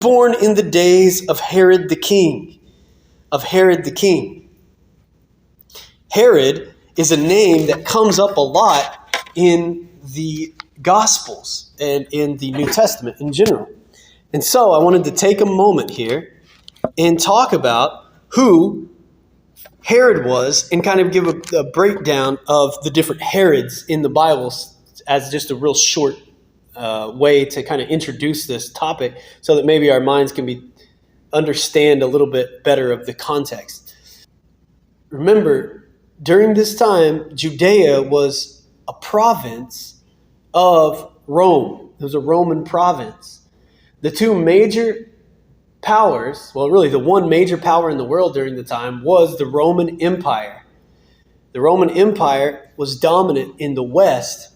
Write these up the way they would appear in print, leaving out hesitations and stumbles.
Born in the days of Herod the king. Herod is a name that comes up a lot in the Gospels and in the New Testament in general. And so I wanted to take a moment here and talk about who Herod was and kind of give a breakdown of the different Herods in the Bible as just a real short way to kind of introduce this topic so that maybe our minds can understand a little bit better of the context. Remember, during this time, Judea was a province of Rome. It was a Roman province. The two major powers, well, really the one major power in the world during the time was the Roman Empire. The Roman Empire was dominant in the West,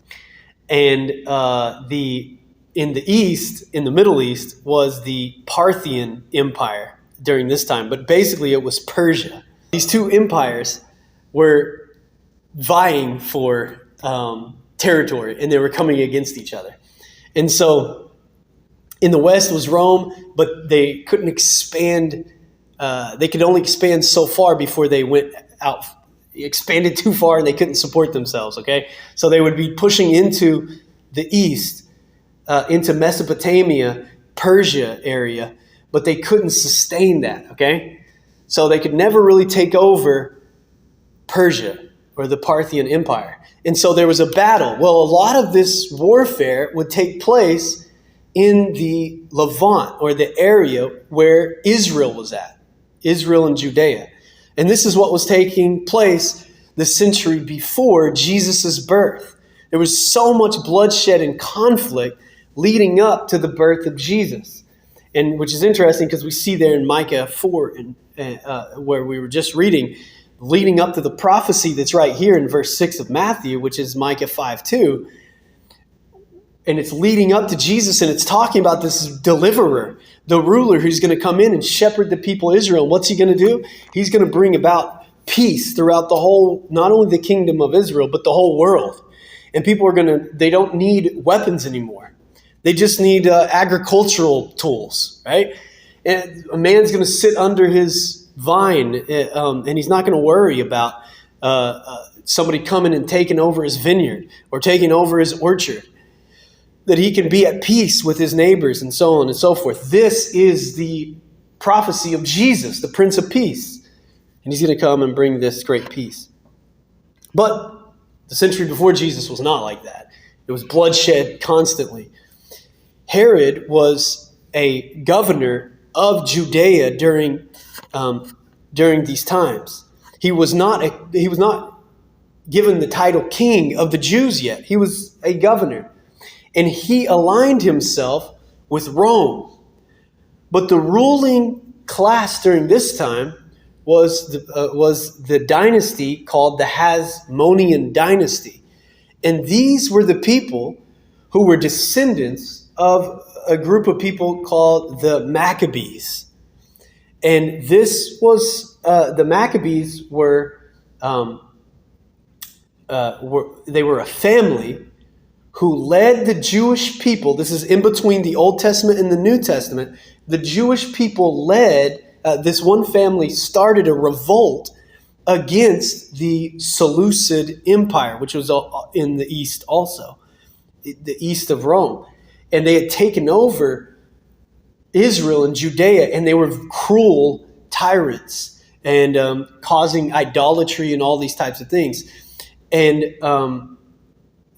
and in the East, in the Middle East, was the Parthian Empire during this time. But basically it was Persia. These two empires were vying for territory, and they were coming against each other. And so in the West was Rome, but they couldn't expand. They could only expand so far before they went out, expanded too far, and they couldn't support themselves, okay? So they would be pushing into the East, into Mesopotamia, Persia area, but they couldn't sustain that, okay? So they could never really take over Persia or the Parthian Empire. And so there was a battle. Well, a lot of this warfare would take place in the Levant, or the area where Israel was at, Israel and Judea. And this is what was taking place the century before Jesus' birth. There was so much bloodshed and conflict leading up to the birth of Jesus. And which is interesting because we see there in Micah 4, where we were just reading, leading up to the prophecy that's right here in verse 6 of Matthew, which is Micah 5:2. And it's leading up to Jesus, and it's talking about this deliverer, the ruler who's going to come in and shepherd the people of Israel. What's he going to do? He's going to bring about peace throughout the whole, not only the kingdom of Israel, but the whole world. And people they don't need weapons anymore. They just need agricultural tools, right? And a man's going to sit under his vine, and he's not going to worry about somebody coming and taking over his vineyard or taking over his orchard. That he can be at peace with his neighbors and so on and so forth. This is the prophecy of Jesus, the Prince of Peace. And he's going to come and bring this great peace. But the century before Jesus was not like that. It was bloodshed constantly. Herod was a governor of Judea during these times. He was not given the title king of the Jews yet. He was a governor. And he aligned himself with Rome. But the ruling class during this time was the dynasty called the Hasmonean dynasty. And these were the people who were descendants of a group of people called the Maccabees. And this was, the Maccabees were a family who led the Jewish people. This is in between the Old Testament and the New Testament. The Jewish people led, this one family started a revolt against the Seleucid Empire, which was in the east also, the east of Rome. And they had taken over Israel and Judea, and they were cruel tyrants and causing idolatry and all these types of things. And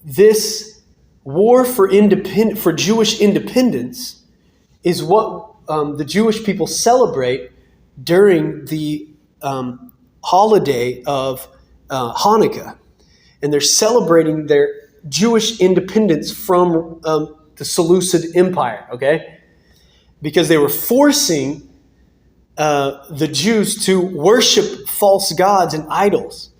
this war for Jewish independence is what the Jewish people celebrate during the holiday of Hanukkah. And they're celebrating their Jewish independence from the Seleucid Empire, okay? Because they were forcing the Jews to worship false gods and idols.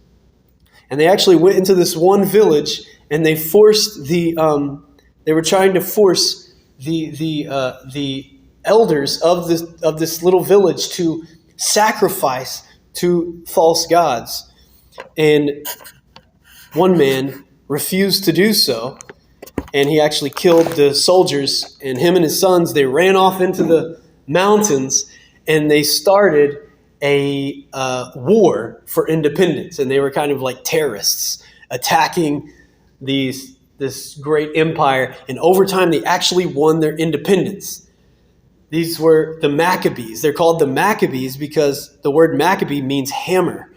And they actually went into this one village and they forced they were trying to force the elders of this little village to sacrifice to false gods. And one man refused to do so, and he actually killed the soldiers, and him and his sons, they ran off into mountains, and they started a war for independence. And they were kind of like terrorists attacking this great empire. And over time, they actually won their independence. These were the Maccabees. They're called the Maccabees because the word Maccabee means hammer.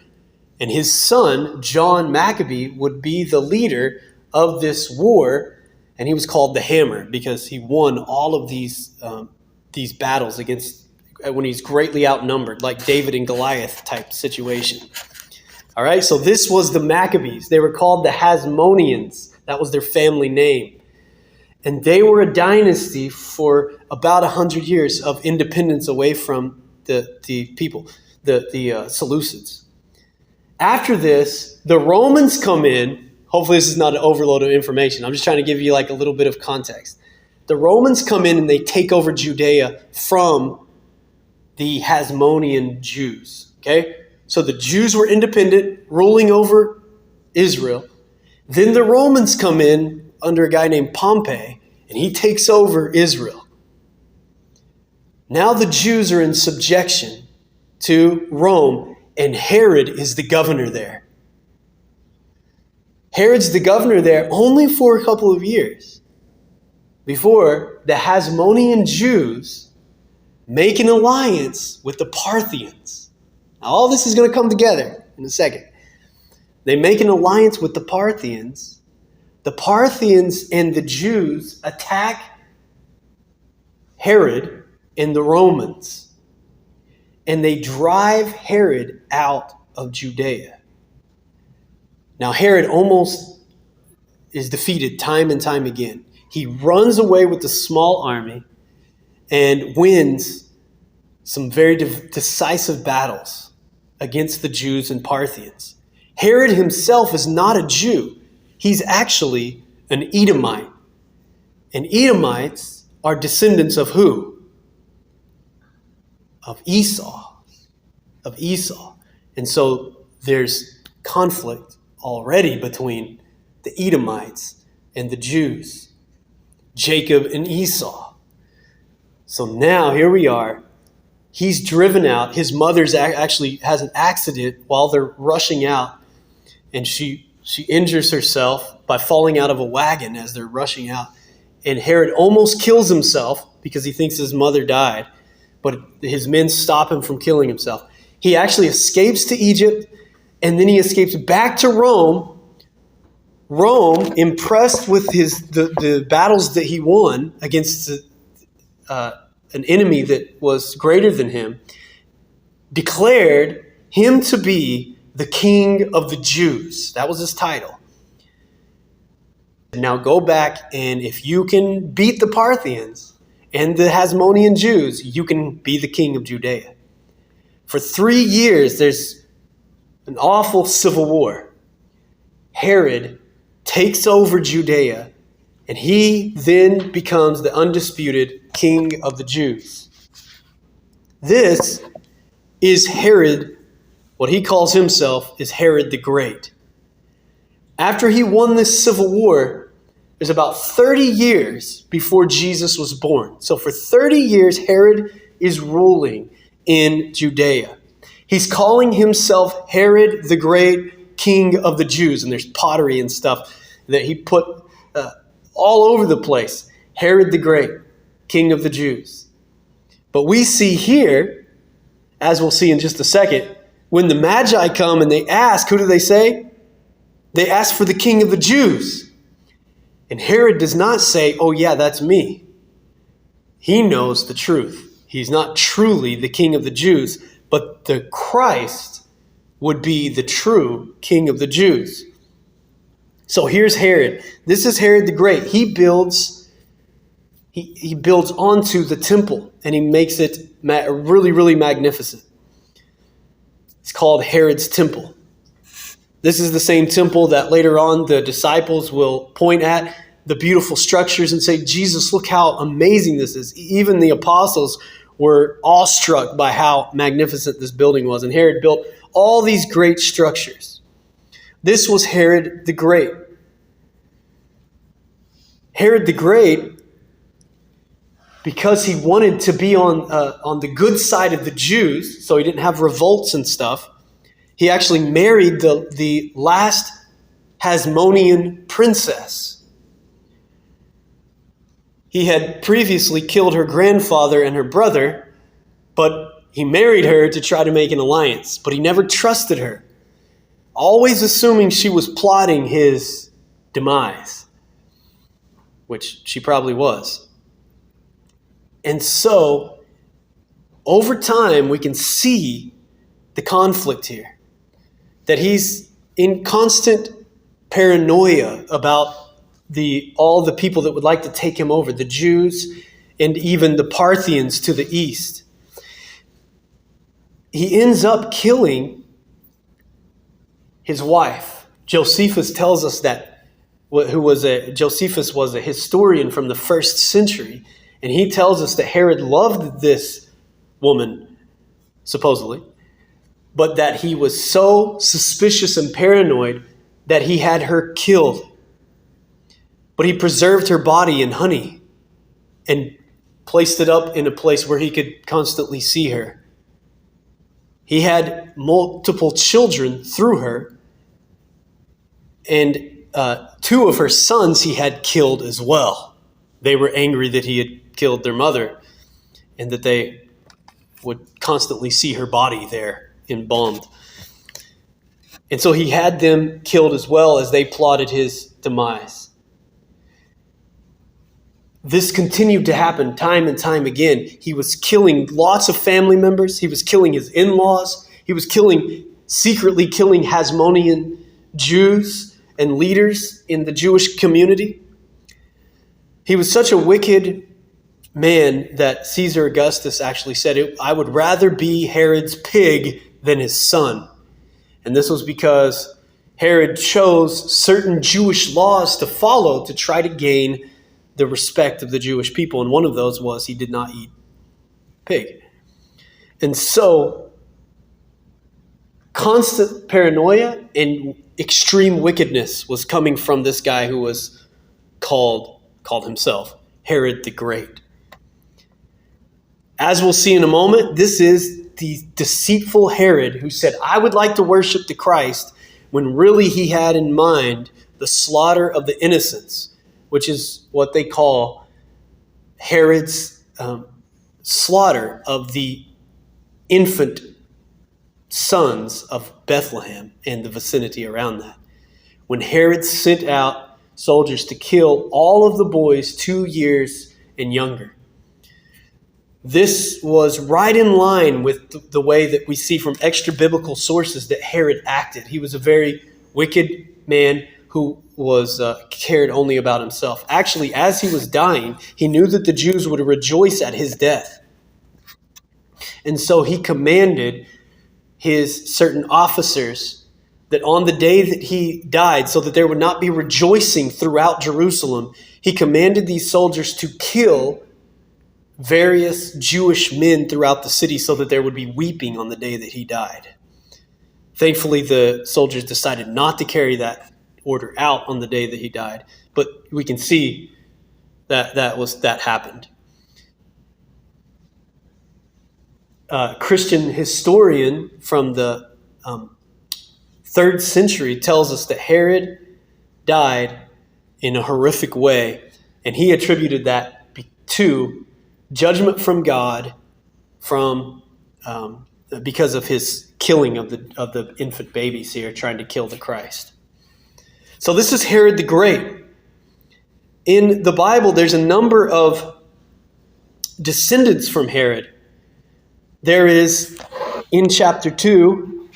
And his son, John Maccabee, would be the leader of this war. And he was called the Hammer because he won all of these battles against when he's greatly outnumbered, like David and Goliath type situation. All right, so this was the Maccabees. They were called the Hasmoneans. That was their family name. And they were a dynasty for about 100 years of independence away from the people, the Seleucids. After this, the Romans come in. Hopefully this is not an overload of information. I'm just trying to give you like a little bit of context. The Romans come in and they take over Judea from the Hasmonean Jews. Okay? So the Jews were independent, ruling over Israel. Then the Romans come in under a guy named Pompey, and he takes over Israel. Now the Jews are in subjection to Rome, and Herod is the governor there. Herod's the governor there only for a couple of years before the Hasmonean Jews make an alliance with the Parthians. Now, all this is going to come together in a second. They make an alliance with the Parthians. The Parthians and the Jews attack Herod and the Romans. And they drive Herod out of Judea. Now, Herod almost is defeated time and time again. He runs away with a small army and wins some very decisive battles against the Jews and Parthians. Herod himself is not a Jew. He's actually an Edomite. And Edomites are descendants of who? Of Esau. Of Esau. And so there's conflict already between the Edomites and the Jews. Jacob and Esau. So now here we are. He's driven out. His mother's actually has an accident while they're rushing out. And she injures herself by falling out of a wagon as they're rushing out. And Herod almost kills himself because he thinks his mother died. But his men stop him from killing himself. He actually escapes to Egypt, and then he escapes back to Rome. Rome, impressed with the battles that he won against an enemy that was greater than him, declared him to be the King of the Jews. That was his title. Now go back, and if you can beat the Parthians and the Hasmonean Jews, you can be the king of Judea. For 3 years, there's an awful civil war. Herod takes over Judea, and he then becomes the undisputed king of the Jews. This is Herod. What he calls himself is Herod the Great. After he won this civil war, there's about 30 years before Jesus was born. So for 30 years, Herod is ruling in Judea. He's calling himself Herod the Great, King of the Jews. And there's pottery and stuff that he put all over the place. Herod the Great, King of the Jews. But we see here, as we'll see in just a second, when the Magi come and they ask, who do they say? They ask for the King of the Jews. And Herod does not say, oh yeah, that's me. He knows the truth. He's not truly the King of the Jews, but the Christ would be the true King of the Jews. So here's Herod. This is Herod the Great. He builds onto the temple, and he makes it really, really magnificent. It's called Herod's Temple. This is the same temple that later on the disciples will point at the beautiful structures and say, Jesus, look how amazing this is. Even the apostles were awestruck by how magnificent this building was. And Herod built all these great structures. This was Herod the Great. Herod the Great because he wanted to be on the good side of the Jews, so he didn't have revolts and stuff, he actually married the last Hasmonean princess. He had previously killed her grandfather and her brother, but he married her to try to make an alliance. But he never trusted her, always assuming she was plotting his demise, which she probably was. And so, over time, we can see the conflict here. That he's in constant paranoia about all the people that would like to take him over, the Jews and even the Parthians to the east. He ends up killing his wife. Josephus tells us that, Josephus was a historian from the 1st century, and he tells us that Herod loved this woman, supposedly, but that he was so suspicious and paranoid that he had her killed. But he preserved her body in honey and placed it up in a place where he could constantly see her. He had multiple children through her, and 2 of her sons he had killed as well. They were angry that he had killed their mother and that they would constantly see her body there embalmed. And so he had them killed as well as they plotted his demise. This continued to happen time and time again. He was killing lots of family members. He was killing his in-laws. He was secretly killing Hasmonean Jews and leaders in the Jewish community. He was such a wicked man that Caesar Augustus actually said, I would rather be Herod's pig than his son. And this was because Herod chose certain Jewish laws to follow to try to gain the respect of the Jewish people. And one of those was he did not eat pig. And so constant paranoia and extreme wickedness was coming from this guy who was called himself Herod the Great. As we'll see in a moment, this is the deceitful Herod who said, I would like to worship the Christ, when really he had in mind the slaughter of the innocents, which is what they call Herod's slaughter of the infant sons of Bethlehem and the vicinity around that. When Herod sent out soldiers to kill all of the boys 2 years and younger. This was right in line with the way that we see from extra biblical sources that Herod acted. He was a very wicked man who was cared only about himself. Actually, as he was dying, he knew that the Jews would rejoice at his death. And so he commanded his certain officers that on the day that he died, so that there would not be rejoicing throughout Jerusalem, he commanded these soldiers to kill various Jewish men throughout the city so that there would be weeping on the day that he died. Thankfully, the soldiers decided not to carry that order out on the day that he died, but we can see that happened. Christian historian from the 3rd century tells us that Herod died in a horrific way, and he attributed that to judgment from God because of his killing of the infant babies here, trying to kill the Christ. So this is Herod the Great. In the Bible, there's a number of descendants from Herod. There is, in chapter 2,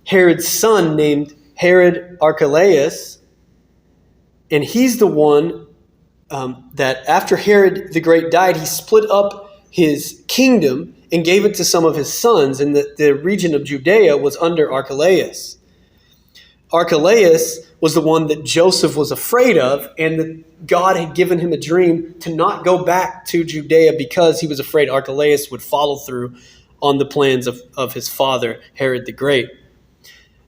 Herod's son named Herod Archelaus, and he's the one that after Herod the Great died, he split up his kingdom and gave it to some of his sons, and the region of Judea was under Archelaus. Archelaus was the one that Joseph was afraid of, and that God had given him a dream to not go back to Judea because he was afraid Archelaus would follow through on the plans of his father, Herod the Great.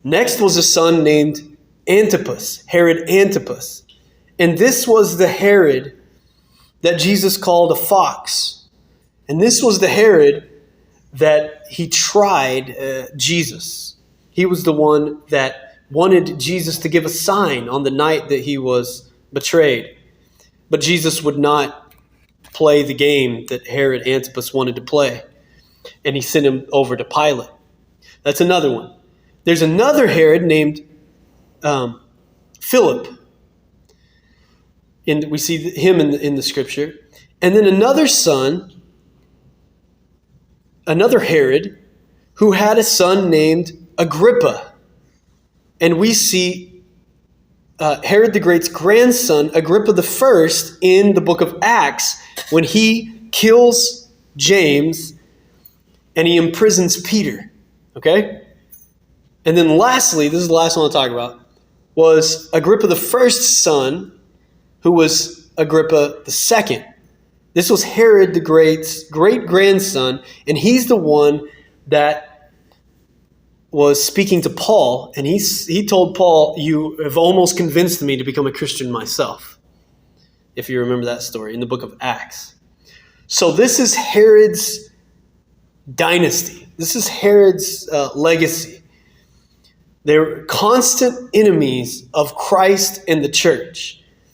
Next was a son named Antipas, Herod Antipas. And this was the Herod that Jesus called a fox. And this was the Herod that he tried Jesus. He was the one that wanted Jesus to give a sign on the night that he was betrayed. But Jesus would not play the game that Herod Antipas wanted to play. And he sent him over to Pilate. That's another one. There's another Herod named Philip. And we see him in the scripture. And then another son, another Herod, who had a son named Agrippa. And we see Herod the Great's grandson, Agrippa the First, in the book of Acts, when he kills James and he imprisons Peter. Okay? And then lastly, this is the last one I'll talk about, was Agrippa the First's son, who was Agrippa the Second. This was Herod the Great's great-grandson, and he's the one that was speaking to Paul, and he told Paul, "You have almost convinced me to become a Christian myself," if you remember that story in the book of Acts. So this is Herod's dynasty. This is Herod's legacy. They're constant enemies of Christ and the church.